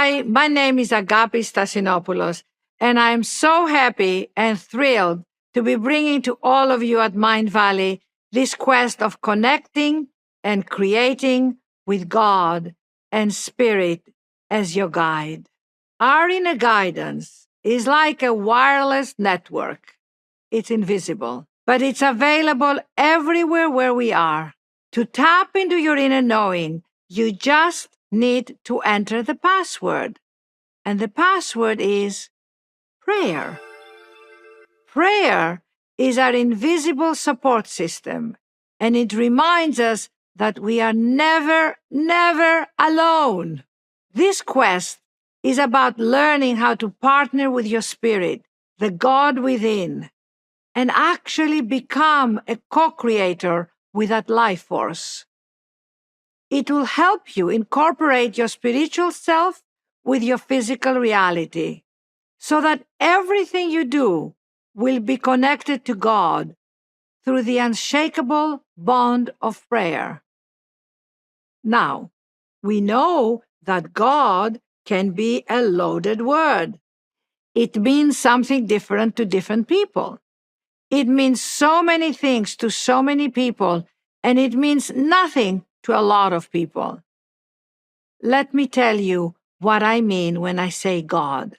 Hi, my name is Agapi Stasinopoulos, and I'm so happy and thrilled to be bringing to all of you at Mind Valley this quest of connecting and creating with God and Spirit as your guide. Our inner guidance is like a wireless network. It's invisible, but it's available everywhere where we are. To tap into your inner knowing, you just need to enter the password. And the password is prayer. Prayer is our invisible support system, and it reminds us that we are never, never alone. This quest is about learning how to partner with your spirit, the God within, and actually become a co-creator with that life force. It will help you incorporate your spiritual self with your physical reality so that everything you do will be connected to God through the unshakable bond of prayer. Now, we know that God can be a loaded word. It means something different to different people. It means so many things to so many people, and it means nothing to a lot of people. Let me tell you what I mean when I say God.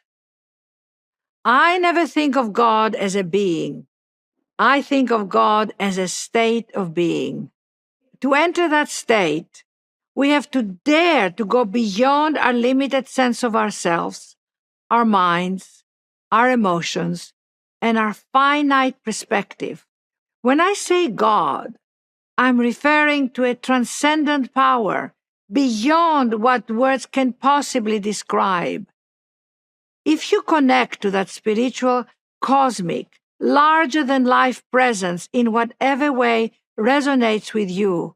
I never think of God as a being. I think of God as a state of being. To enter that state, we have to dare to go beyond our limited sense of ourselves, our minds, our emotions, and our finite perspective. When I say God, I'm referring to a transcendent power beyond what words can possibly describe. If you connect to that spiritual, cosmic, larger-than-life presence in whatever way resonates with you,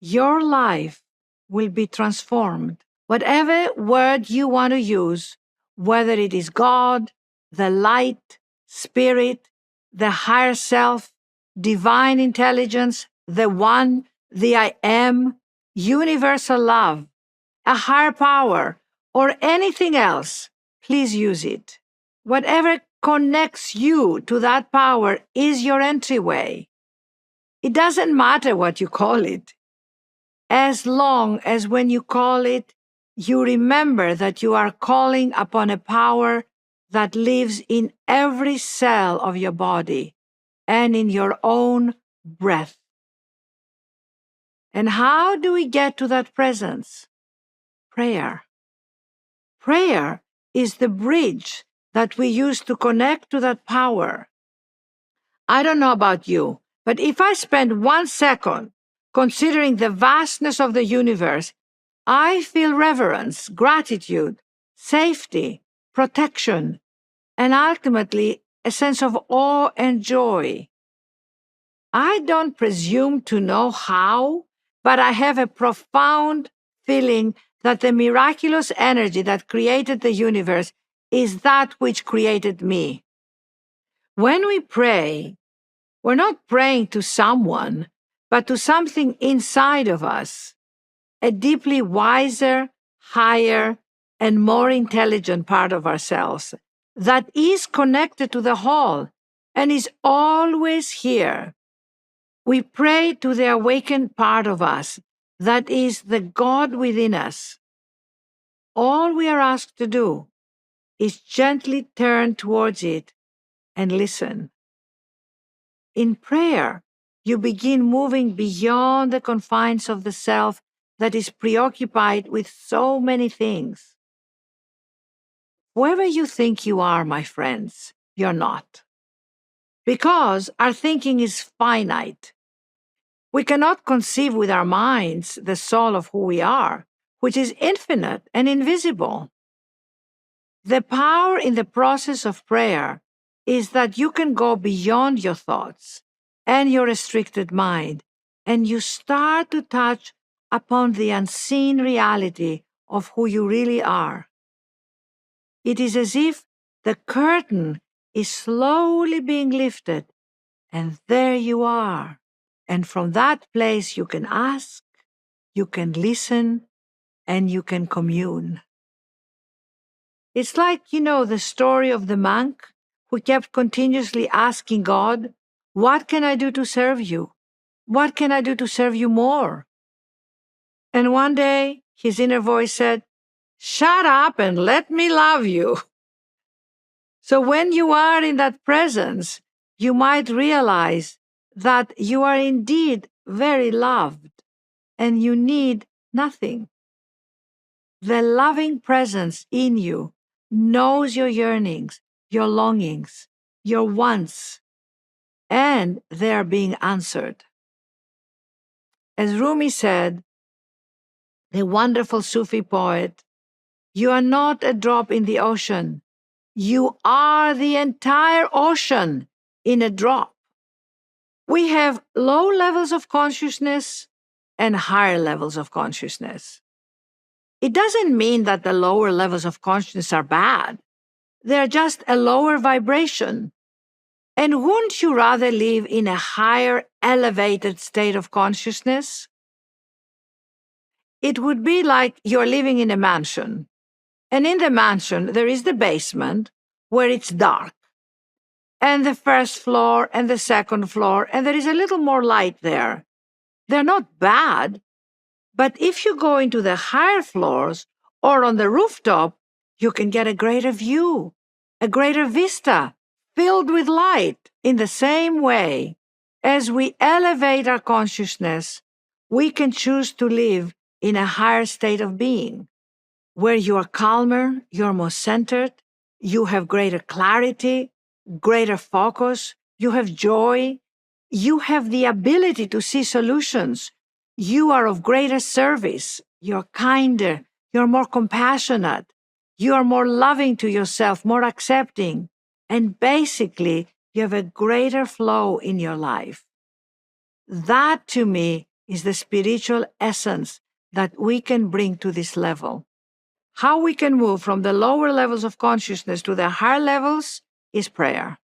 your life will be transformed. Whatever word you want to use, whether it is God, the light, spirit, the higher self, divine intelligence, the one, the I am, universal love, a higher power, or anything else, please use it. Whatever connects you to that power is your entryway. It doesn't matter what you call it, as long as when you call it, you remember that you are calling upon a power that lives in every cell of your body and in your own breath. And how do we get to that presence? Prayer. Prayer is the bridge that we use to connect to that power. I don't know about you, but if I spend 1 second considering the vastness of the universe, I feel reverence, gratitude, safety, protection, and ultimately a sense of awe and joy. I don't presume to know how, but I have a profound feeling that the miraculous energy that created the universe is that which created me. When we pray, we're not praying to someone, but to something inside of us, a deeply wiser, higher, and more intelligent part of ourselves that is connected to the whole and is always here. We pray to the awakened part of us that is the God within us. All we are asked to do is gently turn towards it and listen. In prayer, you begin moving beyond the confines of the self that is preoccupied with so many things. Whoever you think you are, my friends, you're not. Because our thinking is finite. We cannot conceive with our minds the soul of who we are, which is infinite and invisible. The power in the process of prayer is that you can go beyond your thoughts and your restricted mind, and you start to touch upon the unseen reality of who you really are. It is as if the curtain is slowly being lifted, and there you are. And from that place you can ask, you can listen, and you can commune. It's like, the story of the monk who kept continuously asking God, what can I do to serve you? What can I do to serve you more? And one day, his inner voice said, shut up and let me love you. So when you are in that presence, you might realize that you are indeed very loved and you need nothing. The loving presence in you knows your yearnings, your longings, your wants, and they are being answered. As Rumi said, the wonderful Sufi poet, you are not a drop in the ocean. You are the entire ocean in a drop. We have low levels of consciousness and higher levels of consciousness. It doesn't mean that the lower levels of consciousness are bad. They're just a lower vibration. And wouldn't you rather live in a higher, elevated state of consciousness? It would be like you're living in a mansion. And in the mansion, there is the basement where it's dark, and the first floor and the second floor, and there is a little more light there. They're not bad, but if you go into the higher floors or on the rooftop, you can get a greater view, a greater vista, filled with light. In the same way, as we elevate our consciousness, we can choose to live in a higher state of being, where you are calmer, you're more centered, you have greater clarity, greater focus, you have joy, you have the ability to see solutions, you are of greater service, you're kinder, you're more compassionate, you are more loving to yourself, more accepting, and basically, you have a greater flow in your life. That, to me, is the spiritual essence that we can bring to this level. How we can move from the lower levels of consciousness to the higher levels is prayer.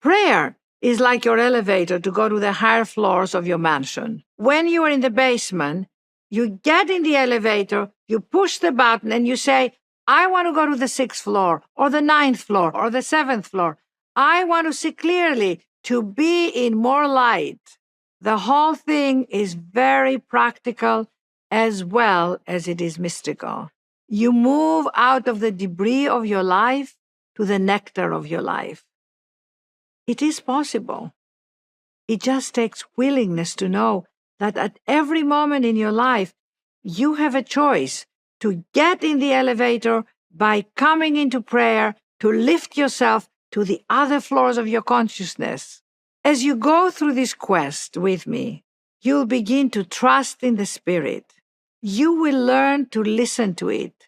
Prayer is like your elevator to go to the higher floors of your mansion. When you are in the basement, you get in the elevator, you push the button, and you say, I want to go to the 6th floor, or the 9th floor, or the 7th floor. I want to see clearly, to be in more light. The whole thing is very practical as well as it is mystical. You move out of the debris of your life to the nectar of your life. It is possible. It just takes willingness to know that at every moment in your life, you have a choice to get in the elevator by coming into prayer, to lift yourself to the other floors of your consciousness. As you go through this quest with me, you'll begin to trust in the Spirit. You will learn to listen to it,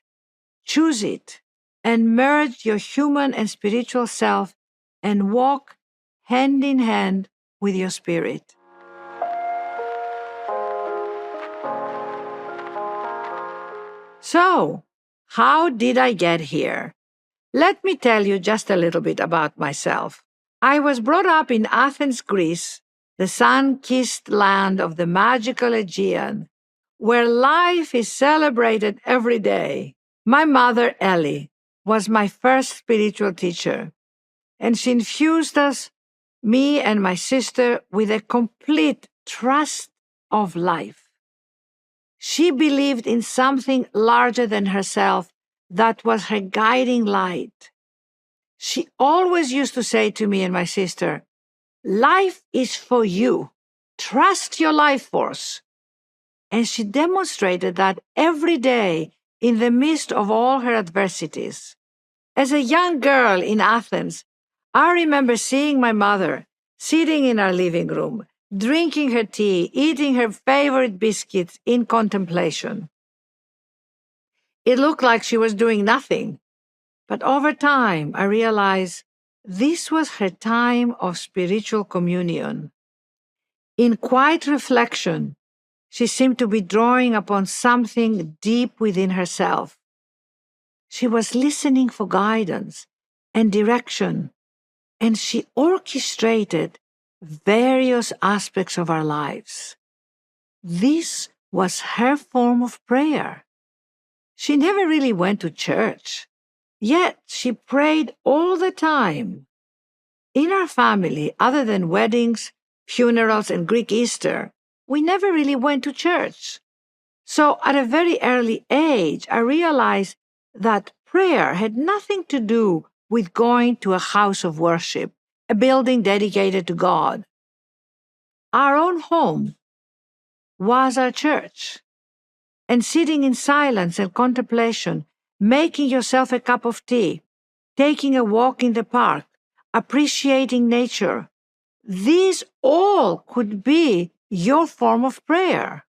choose it, and merge your human and spiritual self and walk hand in hand with your spirit. So, how did I get here? Let me tell you just a little bit about myself. I was brought up in Athens, Greece, the sun-kissed land of the magical Aegean, where life is celebrated every day. My mother, Ellie, was my first spiritual teacher, and she infused us, me and my sister, with a complete trust of life. She believed in something larger than herself that was her guiding light. She always used to say to me and my sister, life is for you. Trust your life force. And she demonstrated that every day in the midst of all her adversities. As a young girl in Athens, I remember seeing my mother sitting in our living room, drinking her tea, eating her favorite biscuits in contemplation. It looked like she was doing nothing, but over time I realized this was her time of spiritual communion. In quiet reflection, she seemed to be drawing upon something deep within herself. She was listening for guidance and direction, and she orchestrated various aspects of our lives. This was her form of prayer. She never really went to church. Yet she prayed all the time. In our family, other than weddings, funerals, and Greek Easter, we never really went to church. So at a very early age, I realized that prayer had nothing to do with going to a house of worship, a building dedicated to God. Our own home was our church. And sitting in silence and contemplation, making yourself a cup of tea, taking a walk in the park, appreciating nature, these all could be your form of prayer.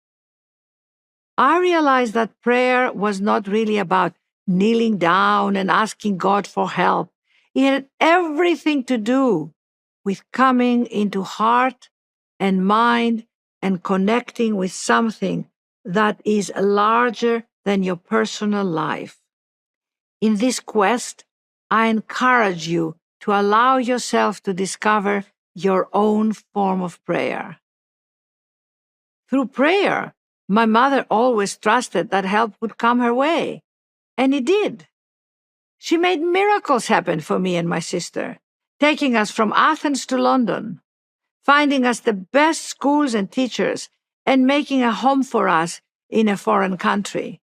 I realized that prayer was not really about kneeling down and asking God for help. It had everything to do with coming into heart and mind and connecting with something that is larger than your personal life. In this quest, I encourage you to allow yourself to discover your own form of prayer. Through prayer, my mother always trusted that help would come her way, and it did. She made miracles happen for me and my sister, taking us from Athens to London, finding us the best schools and teachers, and making a home for us in a foreign country.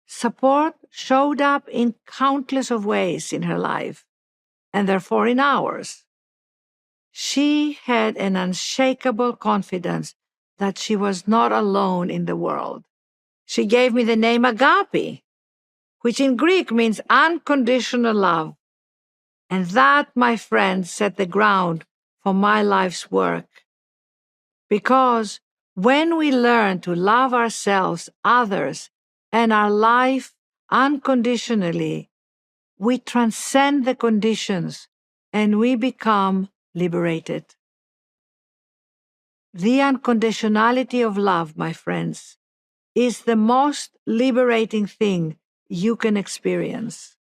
Support showed up in countless of ways in her life, and therefore in ours. She had an unshakable confidence that she was not alone in the world. She gave me the name Agape, which in Greek means unconditional love. And that, my friend, set the ground for my life's work. Because when we learn to love ourselves, others, and our life unconditionally, we transcend the conditions and we become liberated. The unconditionality of love, my friends, is the most liberating thing you can experience.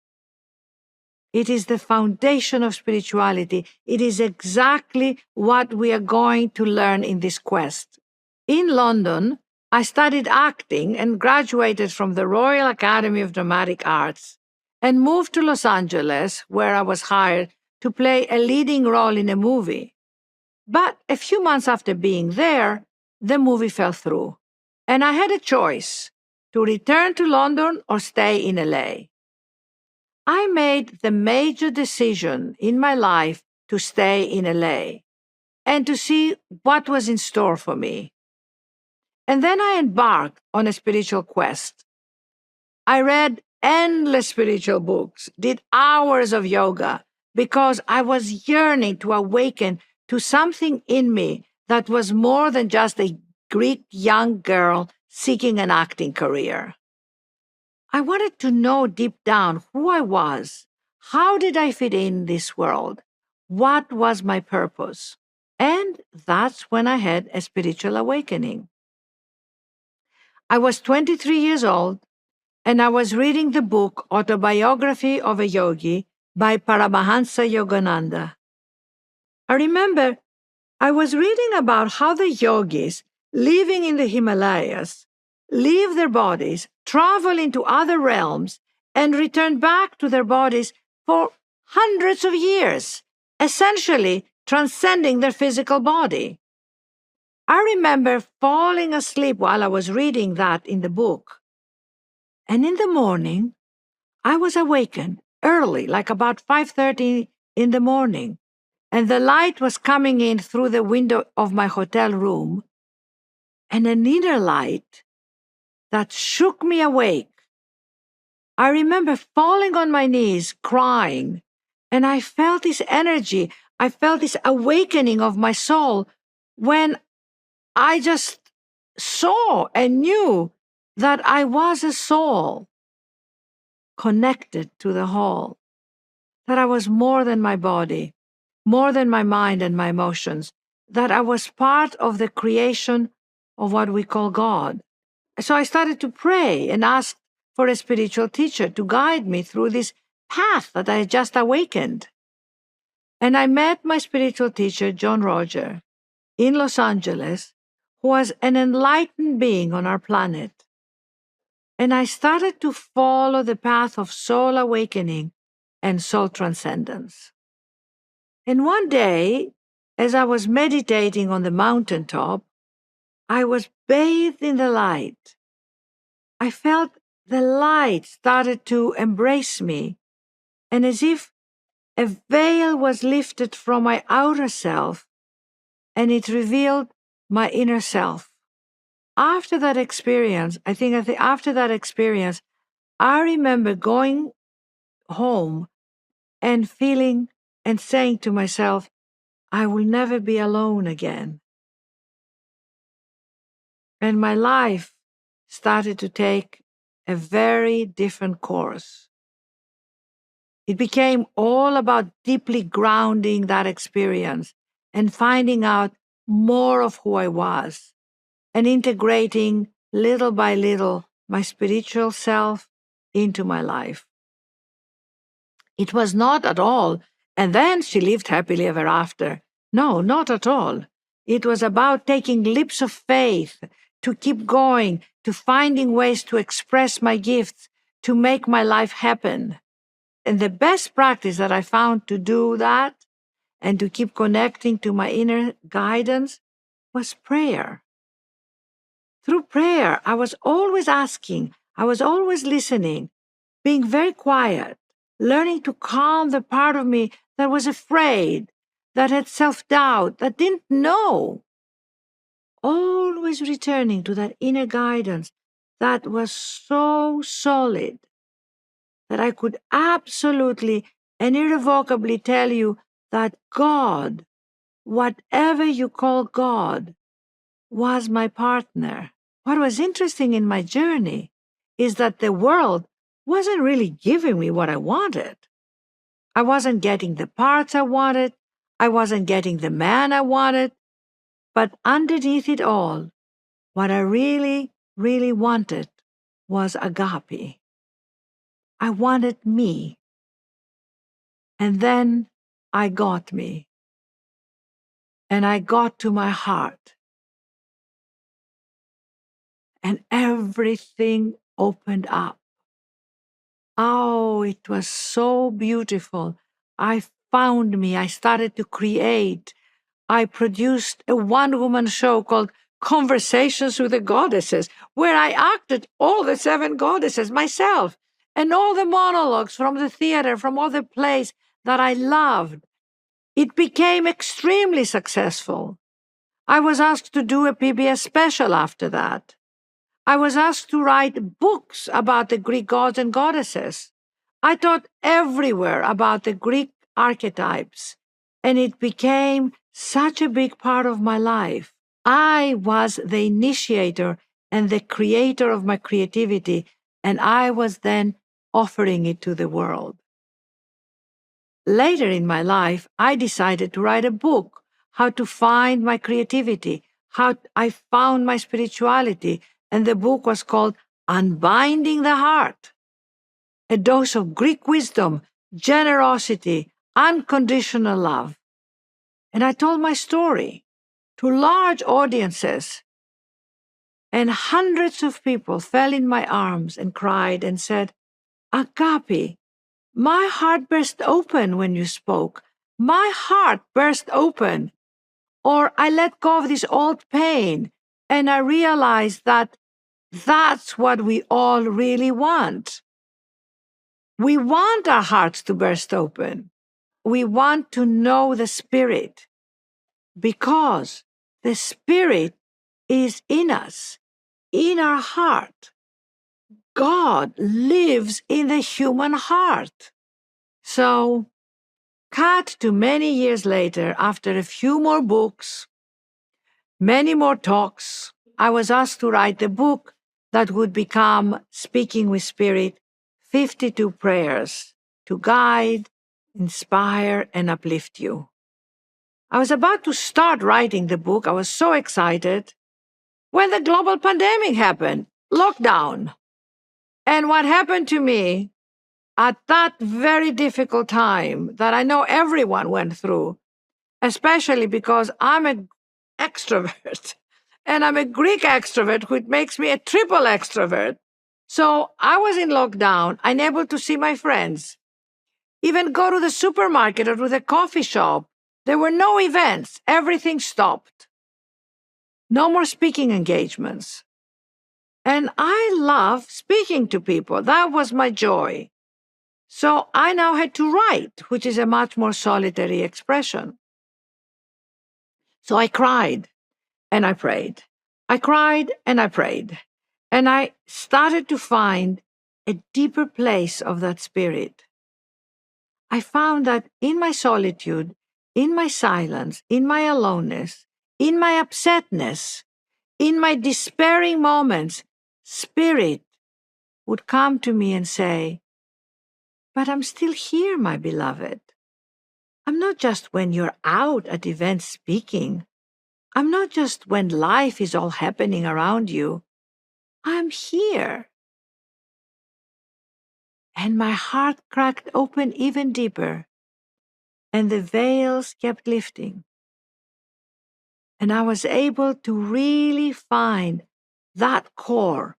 It is the foundation of spirituality. It is exactly what we are going to learn in this quest. In London, I studied acting and graduated from the Royal Academy of Dramatic Arts and moved to Los Angeles, where I was hired to play a leading role in a movie. But a few months after being there, the movie fell through, and I had a choice to return to London or stay in LA. I made the major decision in my life to stay in LA and to see what was in store for me. And then I embarked on a spiritual quest. I read endless spiritual books, did hours of yoga, because I was yearning to awaken to something in me that was more than just a Greek young girl seeking an acting career. I wanted to know deep down who I was. How did I fit in this world? What was my purpose? And that's when I had a spiritual awakening. I was 23 years old, and I was reading the book Autobiography of a Yogi by Paramahansa Yogananda. I remember I was reading about how the yogis living in the Himalayas leave their bodies, travel into other realms, and return back to their bodies for hundreds of years, essentially transcending their physical body. I remember falling asleep while I was reading that in the book. And in the morning, I was awakened early, like about 5:30 in the morning, and the light was coming in through the window of my hotel room, and an inner light that shook me awake. I remember falling on my knees, crying, and I felt this energy. I felt this awakening of my soul when I just saw and knew that I was a soul connected to the whole, that I was more than my body, more than my mind and my emotions, that I was part of the creation of what we call God. So I started to pray and ask for a spiritual teacher to guide me through this path that I had just awakened. And I met my spiritual teacher, John Roger, in Los Angeles, who was an enlightened being on our planet. and I started to follow the path of soul awakening and soul transcendence. And one day, as I was meditating on the mountaintop, I was bathed in the light. I felt the light started to embrace me, and as if a veil was lifted from my outer self, and it revealed my inner self. After that experience, after that experience, I remember going home and feeling and saying to myself, I will never be alone again. And my life started to take a very different course. It became all about deeply grounding that experience and finding out more of who I was and integrating little by little my spiritual self into my life. It was not at all, and then she lived happily ever after. No, not at all. It was about taking leaps of faith to keep going, to finding ways to express my gifts, to make my life happen. And the best practice that I found to do that and to keep connecting to my inner guidance was prayer. Through prayer, I was always asking, I was always listening, being very quiet, learning to calm the part of me that was afraid, that had self-doubt, that didn't know. Always returning to that inner guidance that was so solid that I could absolutely and irrevocably tell you that God, whatever you call God, was my partner. What was interesting in my journey is that the world wasn't really giving me what I wanted. I wasn't getting the parts I wanted. I wasn't getting the man I wanted. But underneath it all, what I really, really wanted was agape. I wanted me. And then I got me. And I got to my heart. And everything opened up. Oh, it was so beautiful. I found me. I started to create. I produced a one-woman show called Conversations with the Goddesses, where I acted all the 7 goddesses myself, and all the monologues from the theater, from all the plays that I loved. It became extremely successful. I was asked to do a PBS special after that. I was asked to write books about the Greek gods and goddesses. I taught everywhere about the Greek archetypes, and it became such a big part of my life. I was the initiator and the creator of my creativity, and I was then offering it to the world. Later in my life, I decided to write a book, how to find my creativity, how I found my spirituality, and the book was called Unbinding the Heart. A dose of Greek wisdom, generosity, unconditional love. And I told my story to large audiences, and hundreds of people fell in my arms and cried and said, Agape, my heart burst open when you spoke. My heart burst open. Or I let go of this old pain, and I realized that that's what we all really want. We want our hearts to burst open. We want to know the Spirit, because the Spirit is in us, in our heart. God lives in the human heart. So, cut to many years later, after a few more books, many more talks, I was asked to write the book that would become Speaking with Spirit, 52 Prayers to guide, inspire, and uplift you. I was about to start writing the book. I was so excited when the global pandemic happened, lockdown. And what happened to me at that very difficult time that I know everyone went through, especially because I'm an extrovert and I'm a Greek extrovert, which makes me a triple extrovert. So I was in lockdown, unable to see my friends, even go to the supermarket or to the coffee shop. There were no events. Everything stopped. No more speaking engagements. And I love speaking to people. That was my joy. So I now had to write, which is a much more solitary expression. So I cried and I prayed. I cried and I prayed. And I started to find a deeper place of that spirit. I found that in my solitude, in my silence, in my aloneness, in my upsetness, in my despairing moments, Spirit would come to me and say, "But I'm still here, my beloved. I'm not just when you're out at events speaking. I'm not just when life is all happening around you. I'm here." And my heart cracked open even deeper, and the veils kept lifting. And I was able to really find that core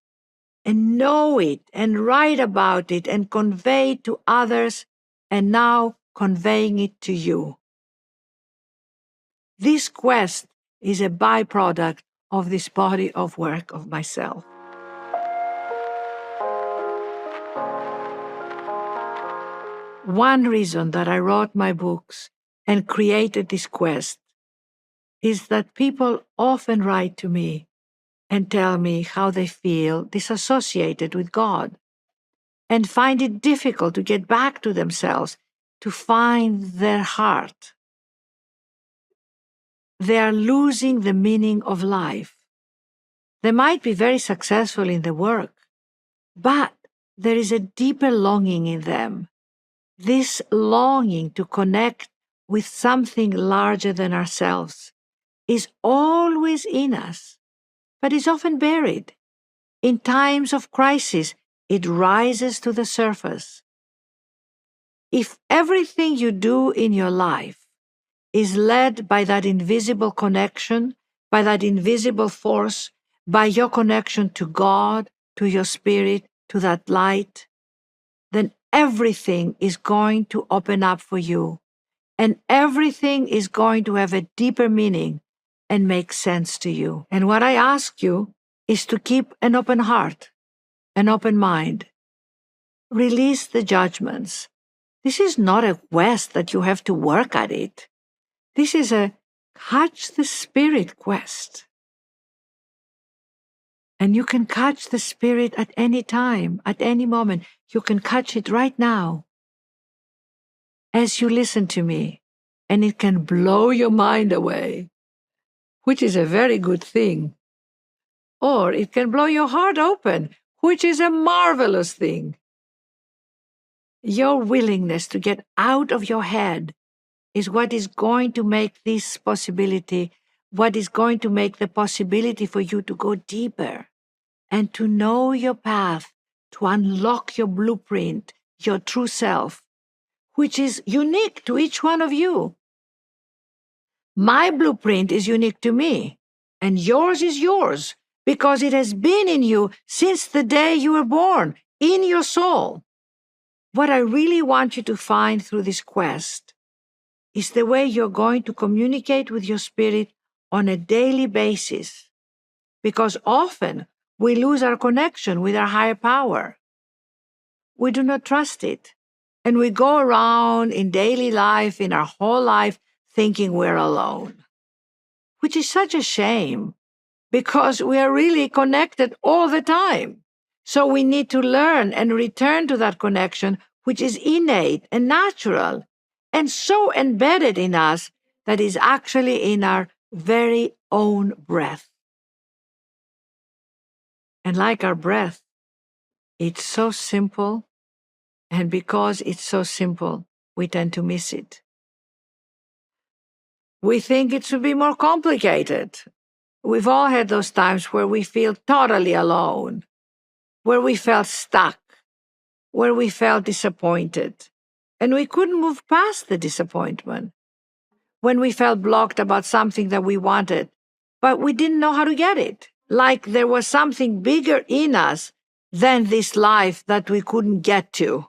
and know it and write about it and convey it to others, and now conveying it to you. This quest is a byproduct of this body of work of myself. One reason that I wrote my books and created this quest is that people often write to me and tell me how they feel disassociated with God and find it difficult to get back to themselves, to find their heart. They are losing the meaning of life. They might be very successful in the work, but there is a deeper longing in them. This longing to connect with something larger than ourselves is always in us, but is often buried. In times of crisis, it rises to the surface. If everything you do in your life is led by that invisible connection, by that invisible force, by your connection to God, to your spirit, to that light, then everything is going to open up for you, and everything is going to have a deeper meaning and make sense to you. And what I ask you is to keep an open heart, an open mind. Release the judgments. This is not a quest that you have to work at it. This is a catch the spirit quest. And you can catch the spirit at any time, at any moment. You can catch it right now as you listen to me, and it can blow your mind away, which is a very good thing. Or it can blow your heart open, which is a marvelous thing. Your willingness to get out of your head is what is going to make this possibility, what is going to make the possibility for you to go deeper and to know your path, to unlock your blueprint, your true self, which is unique to each one of you. My blueprint is unique to me, and yours is yours, because it has been in you since the day you were born, in your soul. What I really want you to find through this quest is the way you're going to communicate with your spirit on a daily basis, because often we lose our connection with our higher power. We do not trust it, and we go around in daily life, in our whole life, thinking we're alone, which is such a shame, because we are really connected all the time. So we need to learn and return to that connection, which is innate and natural, and so embedded in us that is actually in our very own breath. And like our breath, it's so simple, and because it's so simple, we tend to miss it. We think it should be more complicated. We've all had those times where we feel totally alone, where we felt stuck, where we felt disappointed, and we couldn't move past the disappointment. When we felt blocked about something that we wanted, but we didn't know how to get it, like there was something bigger in us than this life that we couldn't get to.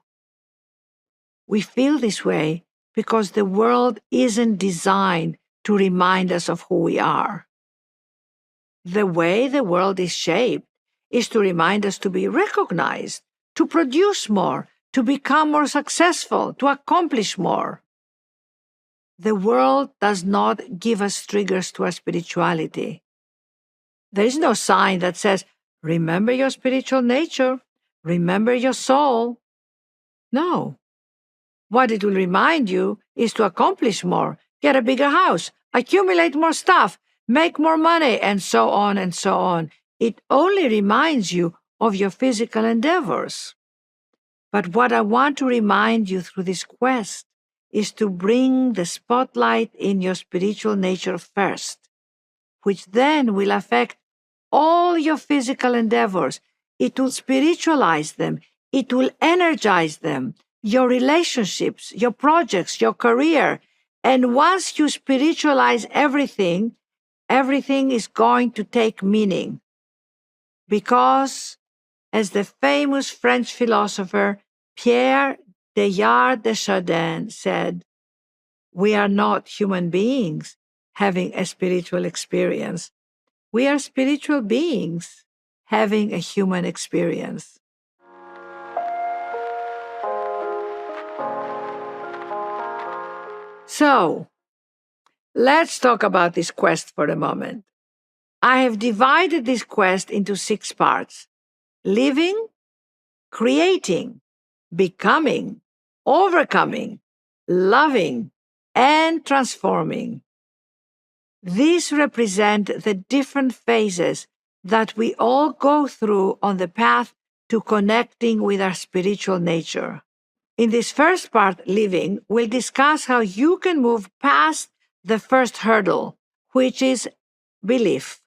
We feel this way because the world isn't designed to remind us of who we are. The way the world is shaped is to remind us to be recognized, to produce more, to become more successful, to accomplish more. The world does not give us triggers to our spirituality. There is no sign that says, remember your spiritual nature, remember your soul. No. What it will remind you is to accomplish more, get a bigger house, accumulate more stuff, make more money, and so on and so on. It only reminds you of your physical endeavors. But what I want to remind you through this quest is to bring the spotlight in your spiritual nature first, which then will affect all your physical endeavors. It will spiritualize them. It will energize them, your relationships, your projects, your career. And once you spiritualize everything, everything is going to take meaning. Because, as the famous French philosopher Pierre Teilhard de Chardin said, we are not human beings having a spiritual experience. We are spiritual beings having a human experience. So, let's talk about this quest for a moment. I have divided this quest into 6 parts: living, creating, becoming, overcoming, loving, and transforming. These represent the different phases that we all go through on the path to connecting with our spiritual nature. In this first part, living, we'll discuss how you can move past the first hurdle, which is belief.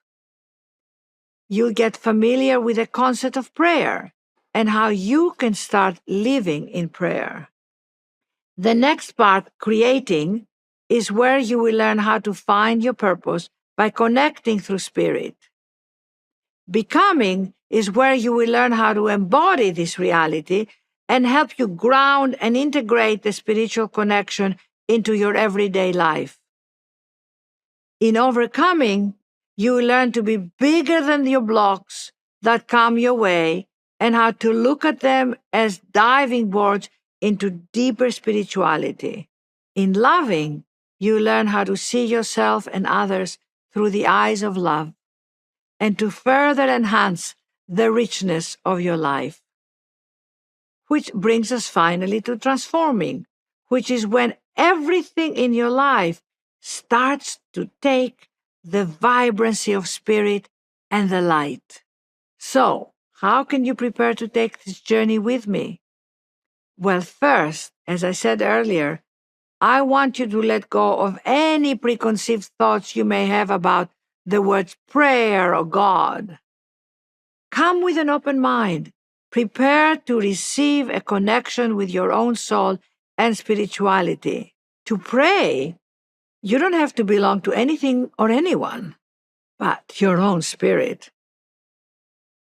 You'll get familiar with the concept of prayer and how you can start living in prayer. The next part, creating, is where you will learn how to find your purpose by connecting through spirit. Becoming is where you will learn how to embody this reality and help you ground and integrate the spiritual connection into your everyday life. In overcoming, you will learn to be bigger than your blocks that come your way and how to look at them as diving boards into deeper spirituality. In loving, you learn how to see yourself and others through the eyes of love and to further enhance the richness of your life. Which brings us finally to transforming, which is when everything in your life starts to take the vibrancy of spirit and the light. So, how can you prepare to take this journey with me? Well, first, as I said earlier, I want you to let go of any preconceived thoughts you may have about the words prayer or God. Come with an open mind, prepared to receive a connection with your own soul and spirituality. To pray, you don't have to belong to anything or anyone, but your own spirit.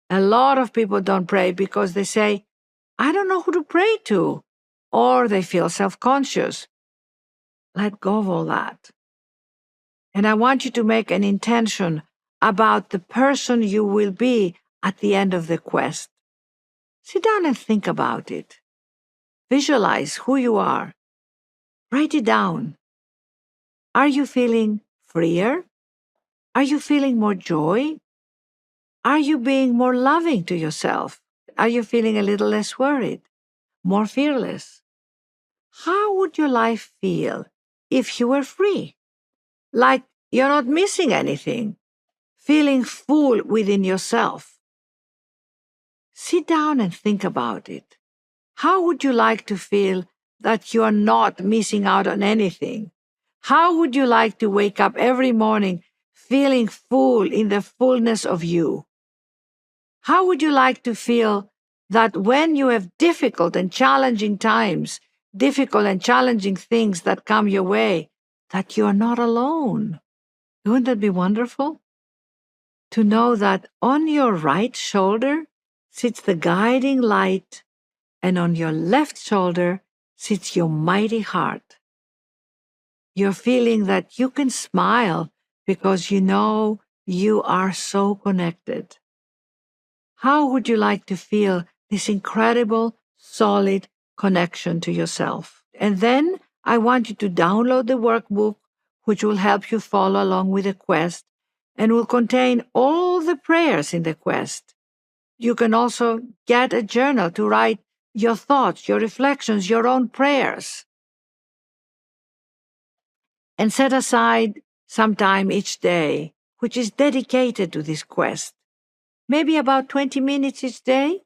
A lot of people don't pray because they say, I don't know who to pray to, or they feel self-conscious. Let go of all that. And I want you to make an intention about the person you will be at the end of the quest. Sit down and think about it. Visualize who you are. Write it down. Are you feeling freer? Are you feeling more joy? Are you being more loving to yourself? Are you feeling a little less worried, more fearless? How would your life feel if you were free? Like you're not missing anything, feeling full within yourself. Sit down and think about it. How would you like to feel that you are not missing out on anything? How would you like to wake up every morning feeling full in the fullness of you? How would you like to feel that when you have difficult and challenging times, difficult and challenging things that come your way, that you are not alone? Wouldn't that be wonderful? To know that on your right shoulder sits the guiding light, and on your left shoulder sits your mighty heart. You're feeling that you can smile because you know you are so connected. How would you like to feel this incredible, solid connection to yourself? And then I want you to download the workbook, which will help you follow along with the quest and will contain all the prayers in the quest. You can also get a journal to write your thoughts, your reflections, your own prayers. And set aside some time each day, which is dedicated to this quest. Maybe about 20 minutes each day,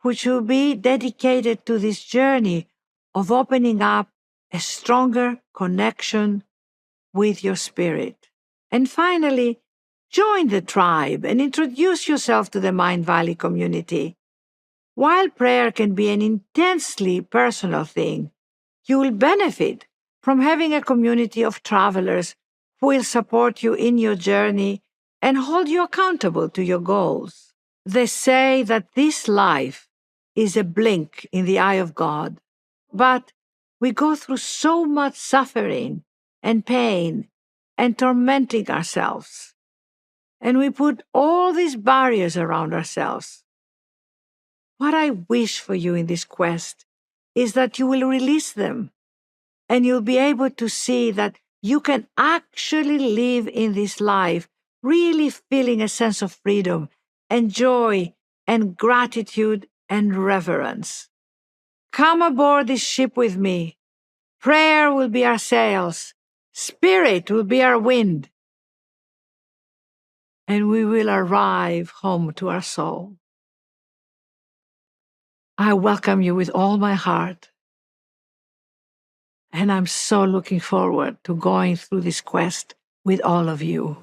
which will be dedicated to this journey of opening up a stronger connection with your spirit. And finally, join the tribe and introduce yourself to the Mind Valley community. While prayer can be an intensely personal thing, you will benefit from having a community of travelers who will support you in your journey and hold you accountable to your goals. They say that this life is a blink in the eye of God, but we go through so much suffering and pain and tormenting ourselves, and we put all these barriers around ourselves. What I wish for you in this quest is that you will release them and you'll be able to see that you can actually live in this life really feeling a sense of freedom and joy and gratitude and reverence. Come aboard this ship with me. Prayer will be our sails. Spirit will be our wind. And we will arrive home to our soul. I welcome you with all my heart. And I'm so looking forward to going through this quest with all of you.